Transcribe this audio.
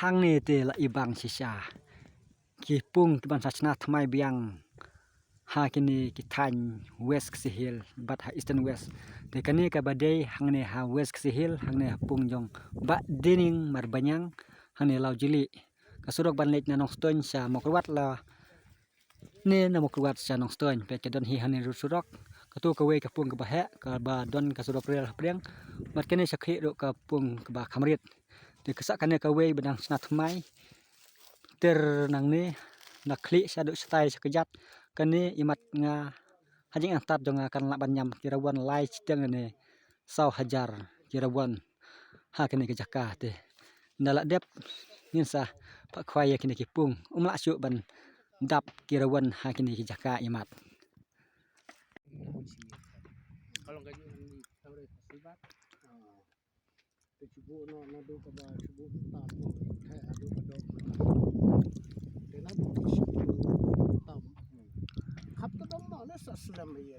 hang ni te la ibang sisa ki pung ki ban sachna thmai biang ha kini ki than west ksihil bat ha eastern west te kani ka badai hang ne ha west ksihil hang ne pung jong ba dining mar banyang hang ne lau jili kasurok ban lek na nong ston sa mokwat la ne na mokwat sa nong ston pe kedon hi hang ne rusurok katu ka we ka pung ka ba he ka ba don kasurok rel priang mat kene sakhi ro ka pung ka ba khamrit te kasak kane ka we badang sna thmai ter nang ne nakli sa du stai sekejat kane imat nga hajing antat jonga kan la banyam kirawan lai chiteng ne 100,000 kirawan ha kene ke jaka te ndala dep ngin sa pa khwaya kene ki pung umla syu ban dap kirawan ha kene ki jaka imat kalau gaji ni tahu sibat cubu no nado ka ba cubu ta po hai adu ado tena du tam khap to dong no na sa slam ye